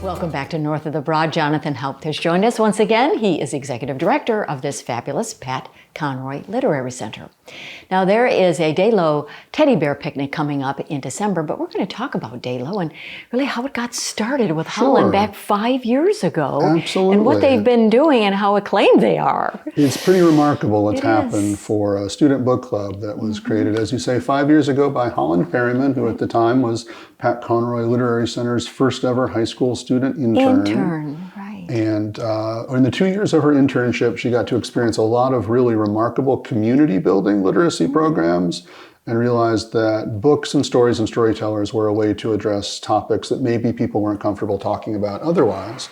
Welcome back to North of the Broad. Jonathan Haupt has joined us once again. He is Executive Director of this fabulous Pat Conroy Literary Center. Now, there is a Day-Low teddy bear picnic coming up in December, but we're going to talk about Day-Low and really how it got started with Holland back 5 years ago. Absolutely. And what they've been doing and how acclaimed they are. It's pretty remarkable what's happened for a student book club that was created, as you say, 5 years ago by Holland Perryman, who at the time was Pat Conroy Literary Center's first ever high school student intern. Right. And in the 2 years of her internship, she got to experience a lot of really remarkable community building literacy programs and realized that books and stories and storytellers were a way to address topics that maybe people weren't comfortable talking about otherwise.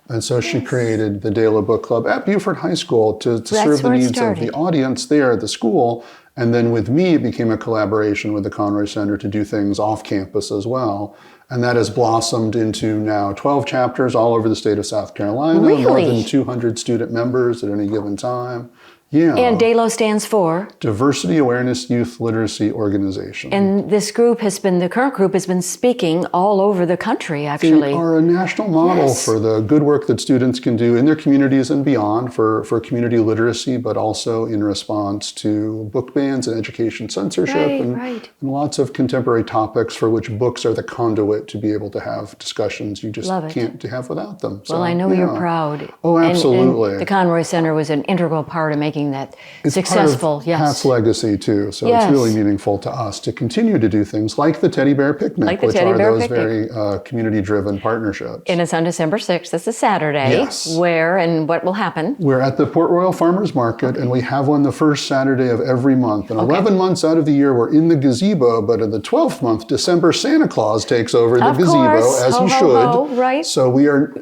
And so she created the Day-Low Book Club at Beaufort High School to serve the needs of the audience there at the school. And then with me, it became a collaboration with the Conroy Center to do things off campus as well. And that has blossomed into now 12 chapters all over the state of South Carolina, more than 200 student members at any given time. Yeah. And Day-Low stands for? Diversity Awareness Youth Literacy Organization. And this group has been, the current group has been speaking all over the country, actually. They are a national model for the good work that students can do in their communities and beyond for community literacy, but also in response to book bans and education censorship and lots of contemporary topics for which books are the conduit to be able to have discussions you just can't have without them. So, well, I know you're proud. Oh, absolutely. And the Conroy Center was an integral part of making that successful. Part of Pat's legacy too, so it's really meaningful to us to continue to do things like the Teddy Bear Picnic, which are those very community-driven partnerships. And it's on December 6th. That's a Saturday. Yes. Where and what will happen? We're at the Port Royal Farmers Market, and we have one the first Saturday of every month. And 11 months out of the year, we're in the gazebo, but in the 12th month, December, Santa Claus takes over the gazebo, as he should. Right. So we are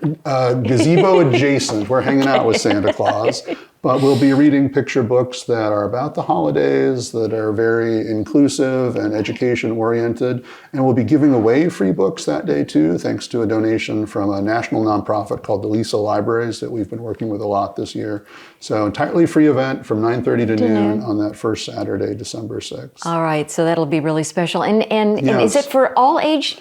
gazebo adjacent. We're hanging out with Santa Claus. But we'll be reading picture books that are about the holidays, that are very inclusive and education-oriented. And we'll be giving away free books that day, too, thanks to a donation from a national nonprofit called the Lisa Libraries that we've been working with a lot this year. So entirely free event from 9:30 to noon on that first Saturday, December 6th. All right, so that'll be really special. And is it for all age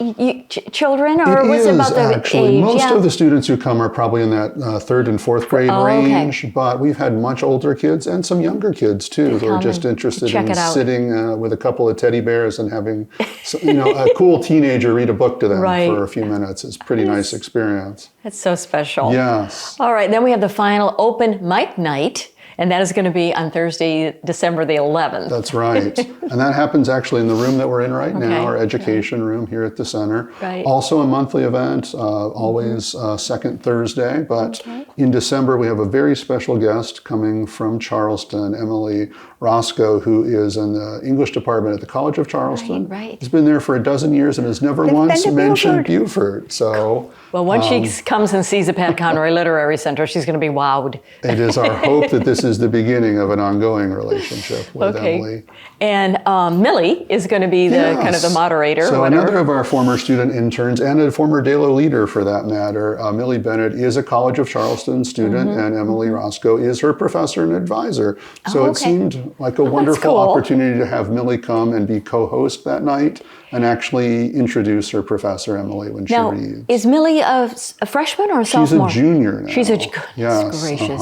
children, or was it about the age? Most of the students who come are probably in that 3rd and 4th grade range, but we've had much older kids and some younger kids too who are just interested in sitting with a couple of teddy bears and having a cool teenager read a book to them for a few minutes. It's a pretty nice experience. That's so special. Yes. All right, then we have the final open mic night. And that is going to be on Thursday, December the 11th. That's right. And that happens actually in the room that we're in right now, our education room here at the center. Also a monthly event, always second Thursday. But in December, we have a very special guest coming from Charleston, Emily Roscoe, who is in the English department at the College of Charleston. Has been there for a dozen years and has never once mentioned Beaufort. So, well, when she comes and sees the Pat Conroy Literary Center, she's going to be wowed. It is our hope that this is the beginning of an ongoing relationship with Emily. And Millie is going to be the kind of the moderator. So another of our former student interns and a former Day-Low leader for that matter, Millie Bennett is a College of Charleston student and Emily Roscoe is her professor and advisor. So it seemed like a wonderful opportunity to have Millie come and be co-host that night and actually introduce her professor, Emily, when she reads. Is Millie a freshman or a sophomore? She's a junior now. She's a goodness gracious.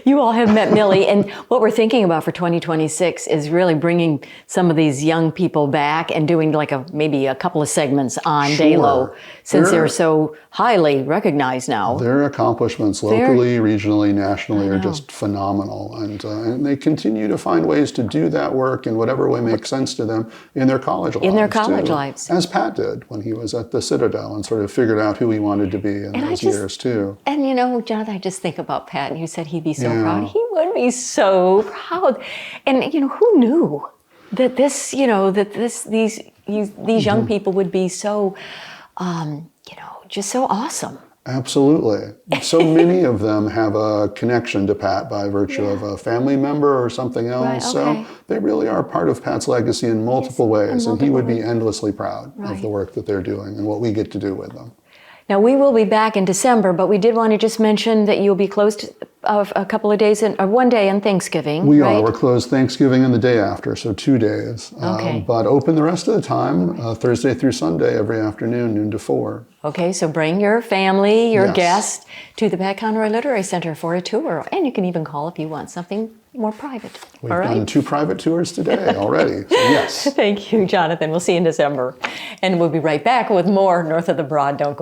You all have met Millie, and what we're thinking about for 2026 is really bringing some of these young people back and doing like maybe a couple of segments on Day-Low, since they're so highly recognized now. Their accomplishments locally, regionally, nationally are just phenomenal, and they continue to find ways to do that work in whatever way makes sense to them in their college lives. As Pat did when he was at the Citadel and sort of figured out who he wanted to be in those years too. And Jonathan, I just think about Pat, and you said he'd be so proud. He would be so proud. And who knew that these young people would be so just so awesome. Absolutely. So many of them have a connection to Pat by virtue of a family member or something else. So they really are part of Pat's legacy in multiple ways. And he would be endlessly proud of the work that they're doing and what we get to do with them. Now, we will be back in December, but we did want to just mention that you'll be closed a couple of days, or one day on Thanksgiving, We right? are. We're closed Thanksgiving and the day after, so 2 days. Okay. But open the rest of the time, Thursday through Sunday, every afternoon, noon to 4. Okay, so bring your family, your Yes. guests to the Pat Conroy Literary Center for a tour. And you can even call if you want something more private. We've All right? done 2 private tours today already. So yes. Thank you, Jonathan. We'll see you in December. And we'll be right back with more North of the Broad. Don't go